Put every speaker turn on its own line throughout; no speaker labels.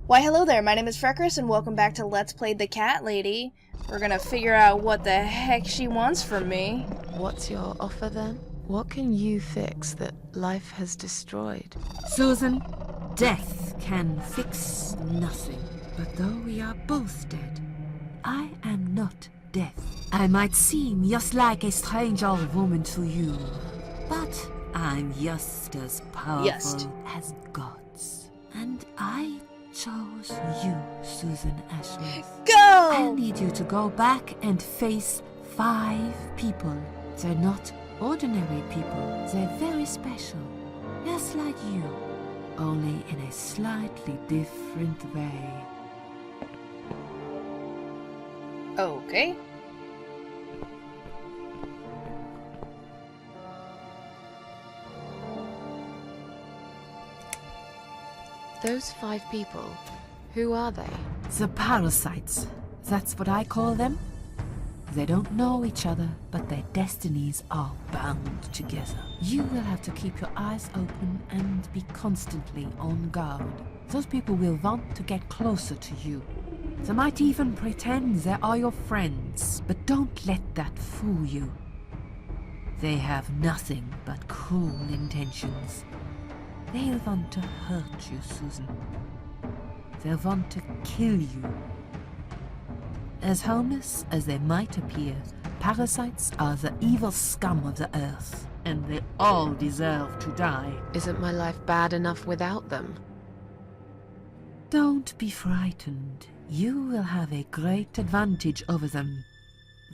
Why hello there, my name is Freckers and welcome back to Let's Play the Cat Lady. We're gonna figure out what the heck she wants from me.
What's your offer then? What can you fix that life has destroyed?
Susan, death can fix nothing. But though we are both dead, I am not death. I might seem just like a strange old woman to you, but I'm just as powerful as gods. And I chose you, Susan Ashworth.
Go!
I need you to go back and face 5 people. They're not ordinary people. They're very special. Just like you. Only in a slightly different way.
Okay.
Those 5 people, who are they?
The parasites. That's what I call them. They don't know each other, but their destinies are bound together. You will have to keep your eyes open and be constantly on guard. Those people will want to get closer to you. They might even pretend they are your friends, but don't let that fool you. They have nothing but cruel intentions. They'll want to hurt you, Susan. They'll want to kill you. As harmless as they might appear, parasites are the evil scum of the earth, and they all deserve to die.
Isn't my life bad enough without them?
Don't be frightened. You will have a great advantage over them.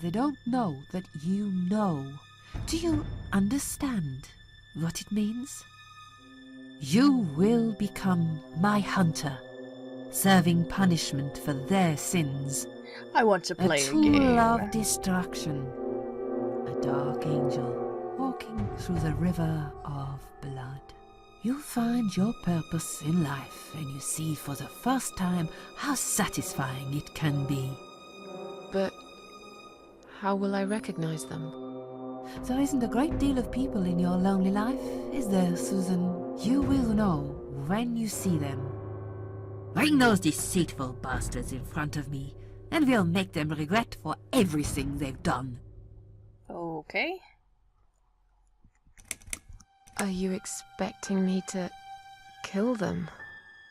They don't know that you know. Do you understand what it means? You will become my hunter, serving punishment for their sins.
I want to play
A
a
tool
game.
of destruction. A dark angel walking through the river of blood. You find your purpose in life and you see for the first time how satisfying it can be.
But how will I recognize them?
There isn't a great deal of people in your lonely life, is there, Susan? You will know when you see them. Bring those deceitful bastards in front of me, and we'll make them regret for everything they've done.
Okay.
Are you expecting me to kill them?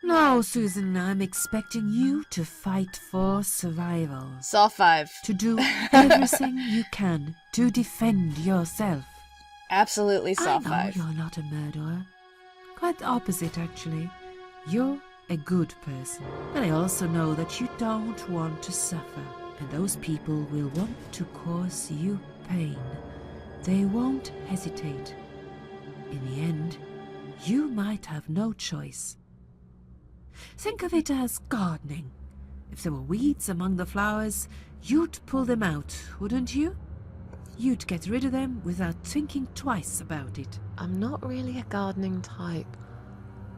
No, Susan, I'm expecting you to fight for survival.
Saw 5.
To do everything you can to defend yourself.
Absolutely
I
Saw
know
5.
you're not a murderer. Quite the opposite, actually. You're a good person. But I also know that you don't want to suffer. And those people will want to cause you pain. They won't hesitate. In the end, you might have no choice. Think of it as gardening. If there were weeds among the flowers, you'd pull them out, wouldn't you? You'd get rid of them without thinking twice about it.
I'm not really a gardening type,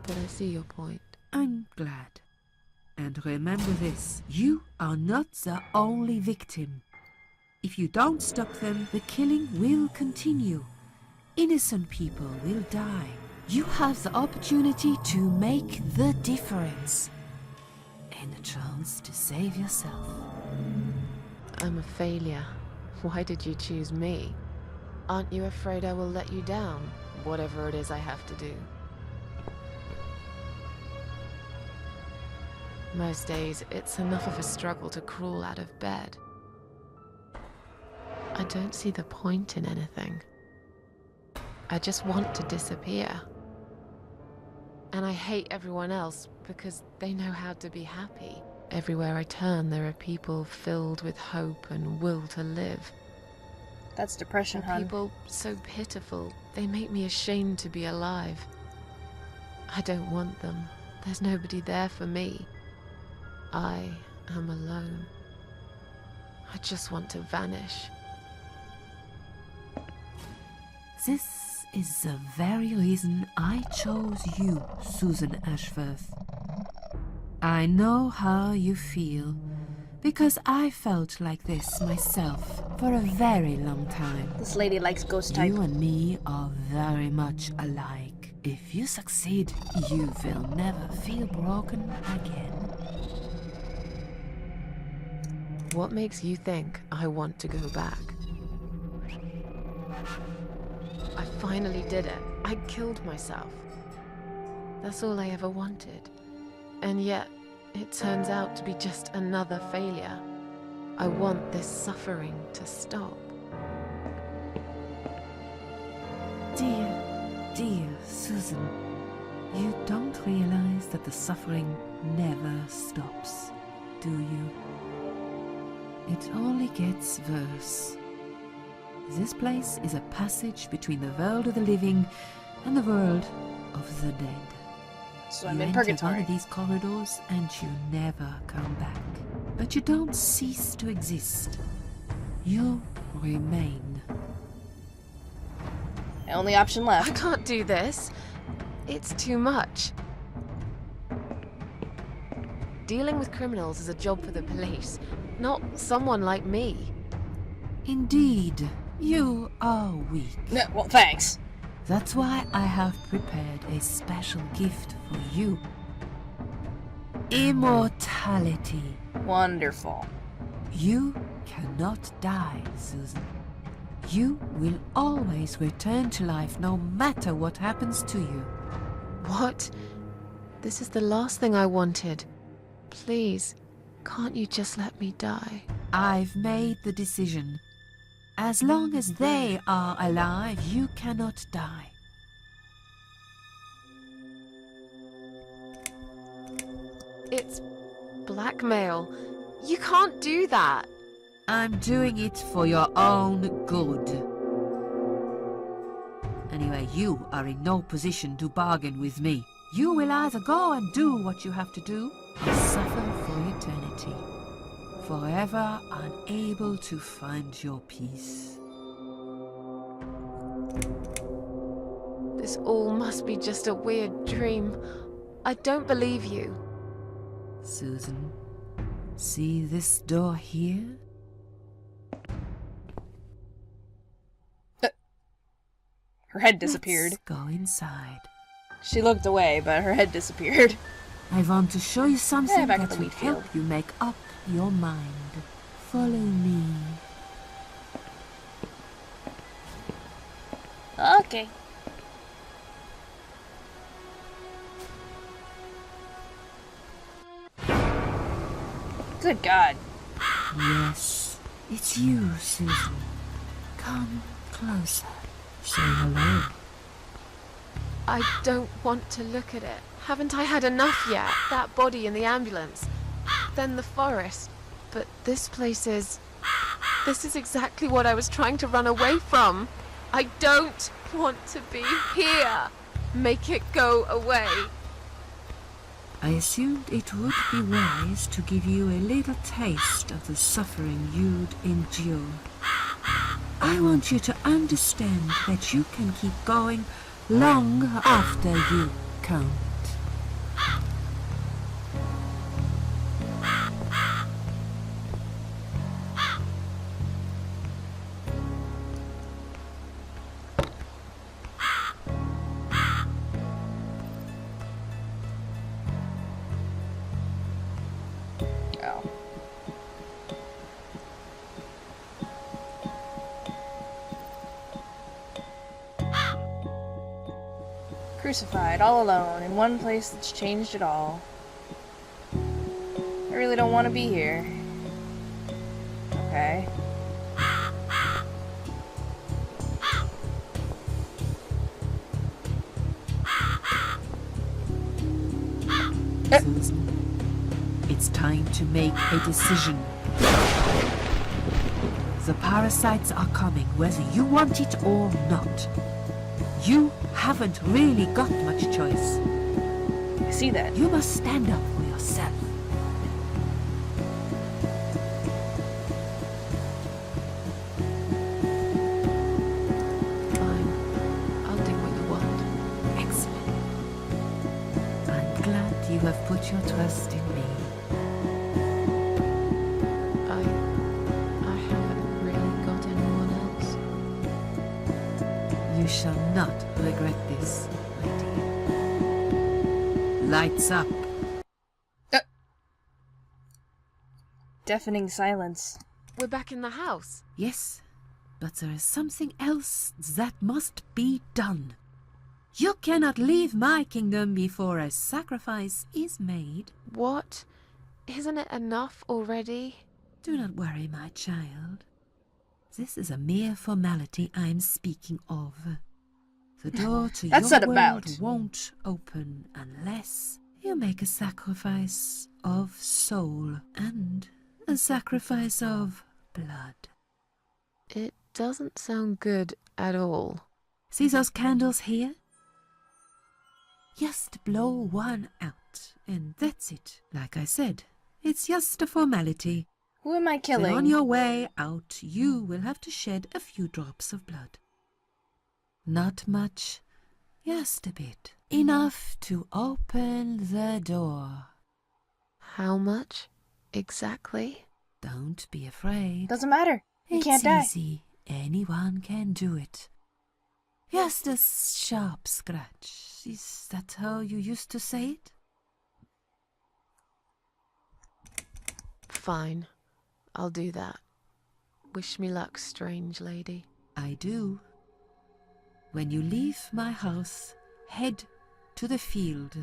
but I see your point.
I'm glad. And remember this, you are not the only victim. If you don't stop them, the killing will continue. Innocent people will die. You have the opportunity to make the difference. And a chance to save yourself.
I'm a failure. Why did you choose me? Aren't you afraid I will let you down, whatever it is I have to do? Most days, it's enough of a struggle to crawl out of bed. I don't see the point in anything. I just want to disappear. And I hate everyone else because they know how to be happy. Everywhere I turn, there are people filled with hope and will to live.
That's depression, hun.
People so pitiful, they make me ashamed to be alive. I don't want them. There's nobody there for me. I am alone. I just want to vanish.
This is the very reason I chose you, Susan Ashworth. I know how you feel, Because I felt like this myself for a very long time.
This lady likes ghost type.
You and me are very much alike. If you succeed, you will never feel broken again.
What makes you think I want to go back? I finally did it. I killed myself. That's all I ever wanted. And yet, it turns out to be just another failure. I want this suffering to stop.
Dear Susan, you don't realize that the suffering never stops, do you? It only gets worse. This place is a passage between the world of the living and the world of the dead.
So I'm
You
in
enter one
purgatory.
of these corridors and you never come back. But you don't cease to exist. You remain.
The only option
I
left.
can't do this. It's too much. Dealing with criminals is a job for the police, not someone like me.
Indeed, you are weak.
No, well, thanks.
That's why I have prepared a special gift for you. Immortality.
Wonderful.
You cannot die, Susan. You will always return to life no matter what happens to you.
What? This is the last thing I wanted. Please, can't you just let me die?
I've made the decision. As long as they are alive, you cannot die.
It's blackmail. You can't do that.
I'm doing it for your own good. Anyway, you are in no position to bargain with me. You will either go and do what you have to do, or suffer for eternity. Forever unable to find your peace.
This all must be just a weird dream. I don't believe you.
Susan, see this door here?
Her head disappeared.
Let's go inside.
She looked away, but her head disappeared.
I want to show you something
back at
that
the
will
wheat
help
field.
you make up your mind. Follow me.
Okay. Good God.
Yes, it's you, Susan. Come closer. Say hello.
I don't want to look at it. Haven't I had enough yet? That body in the ambulance. Then the forest. But this place is... This is exactly what I was trying to run away from. I don't want to be here. Make it go away.
I assumed it would be wise to give you a little taste of the suffering you'd endure. I want you to understand that you can keep going long after you can't.
Oh. Crucified, all alone, in one place that's changed it all. I really don't want to be here. Okay.
Susan, it's time to make a decision. The parasites are coming, whether you want it or not. You haven't really got much choice.
I see that.
You must stand up for yourself.
Fine. I'll do what you want.
Excellent. I'm glad you have put your trust in me. Lights up.
Deafening silence.
We're back in the house.
Yes, but there is something else that must be done. You cannot leave my kingdom before a sacrifice is made.
What? Isn't it enough already?
Do not worry, my child. This is a mere formality I'm speaking of. The door to
That's
your
not
world
about.
won't open unless you make a sacrifice of soul and a sacrifice of blood.
It doesn't sound good at all.
See those candles here? Just blow one out, and that's it. Like I said, it's just a formality.
Who am I
Then
killing?
on your way out, you will have to shed a few drops of blood. Not much, just a bit. Enough to open the door.
How much exactly?
Don't be afraid.
Doesn't matter. You
It's
can't die.
easy. Anyone can do it. Just a sharp scratch. Is that how you used to say it?
Fine. I'll do that. Wish me luck, strange lady.
I do. When you leave my house, head to the field.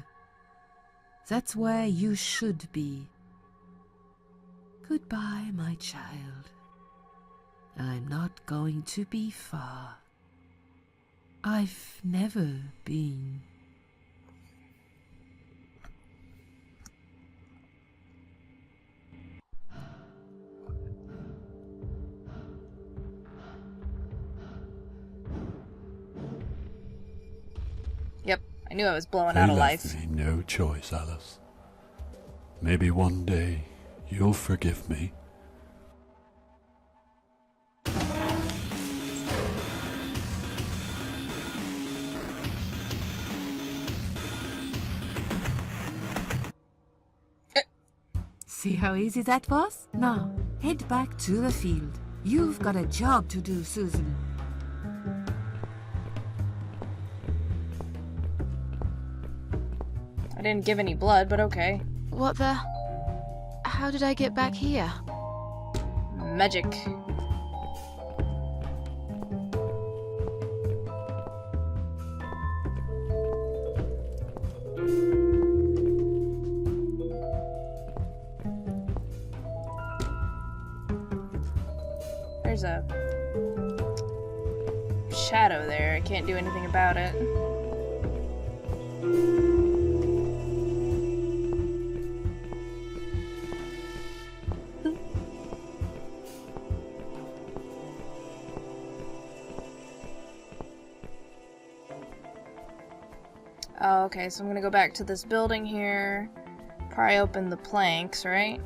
That's where you should be. Goodbye, my child. I'm not going to be far. I've never been.
Yep, I knew I was blowing
They
out a
left
life.
me no choice, Alice. Maybe one day you'll forgive me.
See how easy that was? Now, head back to the field. You've got a job to do, Susan.
I didn't give any blood, but okay.
What the? How did I get back here?
Magic. There's a shadow there. I can't do anything about it. Oh, okay, so I'm gonna go back to this building here. Probably open the planks, right?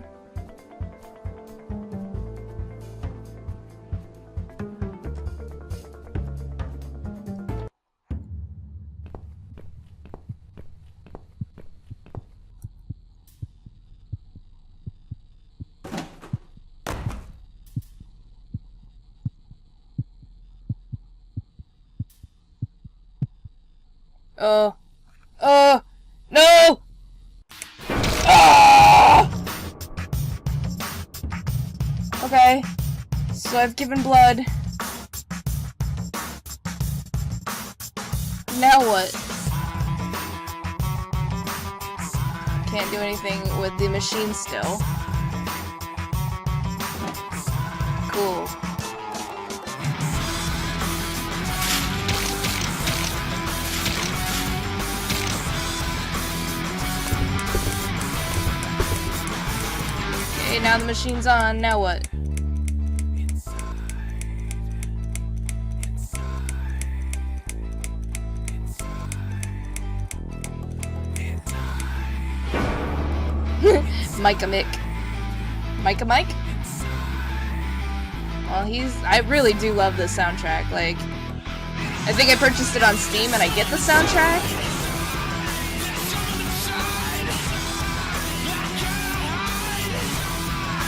No! Ah! Okay, so I've given blood. Now what? Can't do anything with the machine still. Cool. Okay, now the machine's on, now what? Micah Mick. Micah Mike? Well, I really do love this soundtrack. Like, I think I purchased it on Steam and I get the soundtrack.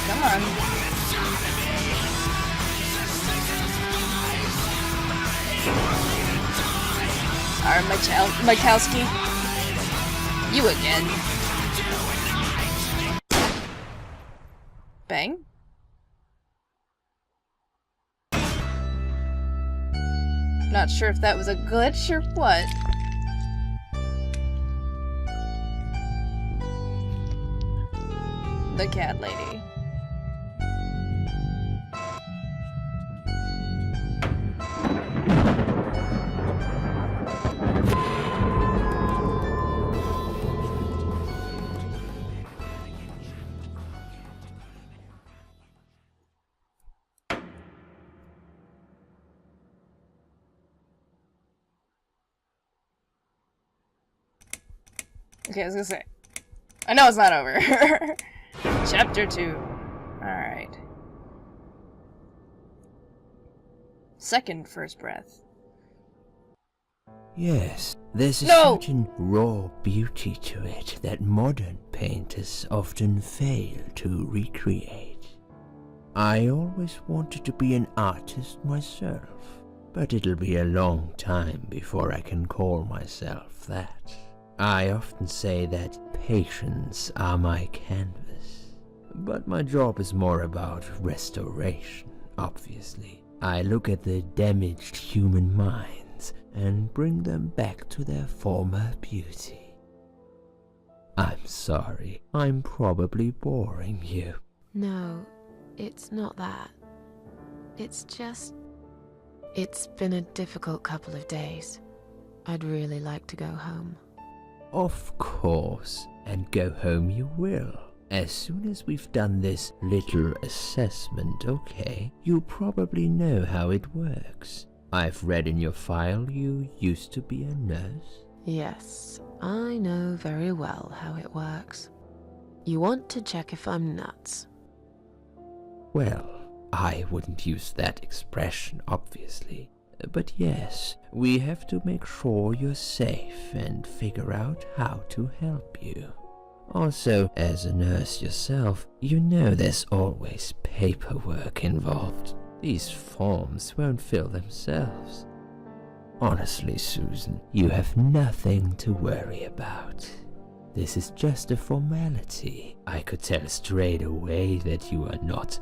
Come on. Alright, Mikowski. You again. Bang. Not sure if that was a glitch or what. The cat lady. Okay, I was gonna say. I know it's not over. Chapter 2. Alright. Second first breath.
Yes, there's a
No!
certain raw beauty to it that modern painters often fail to recreate. I always wanted to be an artist myself, but it'll be a long time before I can call myself that. I often say that patients are my canvas, but my job is more about restoration, obviously. I look at the damaged human minds and bring them back to their former beauty. I'm sorry, I'm probably boring you.
No, it's not that. It's just... It's been a difficult couple of days. I'd really like to go home.
Of course, and go home you will. As soon as we've done this little assessment, okay? You probably know how it works. I've read in your file you used to be a nurse.
Yes, I know very well how it works. You want to check if I'm nuts.
Well, I wouldn't use that expression, obviously. But yes, we have to make sure you're safe and figure out how to help you. Also, as a nurse yourself, you know there's always paperwork involved. These forms won't fill themselves. Honestly, Susan, you have nothing to worry about. This is just a formality. I could tell straight away that you are not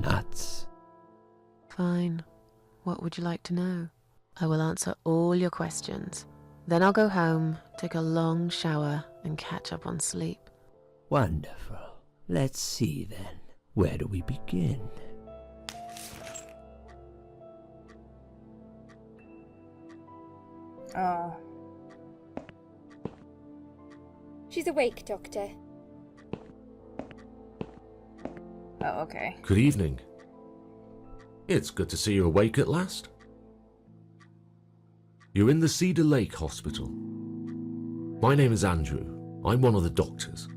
nuts.
Fine. What would you like to know? I will answer all your questions. Then I'll go home, take a long shower, and catch up on sleep.
Wonderful. Let's see then. Where do we begin?
Oh.
She's awake, Doctor.
Oh, okay.
Good evening. It's good to see you awake at last. You're in the Cedar Lake Hospital. My name is Andrew. I'm one of the doctors.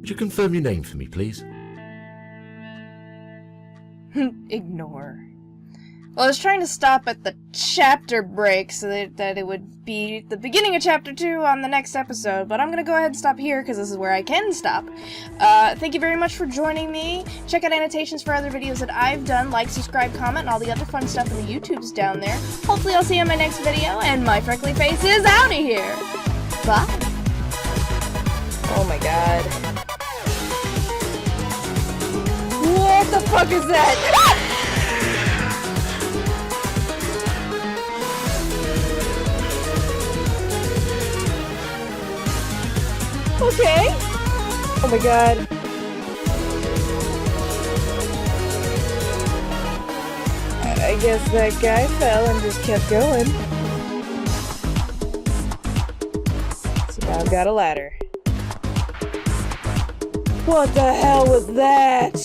Would you confirm your name for me, please?
Ignore. Well, I was trying to stop at the chapter break so that it would be the beginning of chapter 2 on the next episode, but I'm gonna go ahead and stop here because this is where I can stop. Thank you very much for joining me. Check out annotations for other videos that I've done. Like, subscribe, comment, and all the other fun stuff in the YouTubes down there. Hopefully I'll see you in my next video, and my freckly face is out of here. Bye. Oh my god. What the fuck is that? Okay. Oh my god. I guess that guy fell and just kept going. So now I've got a ladder. What the hell was that?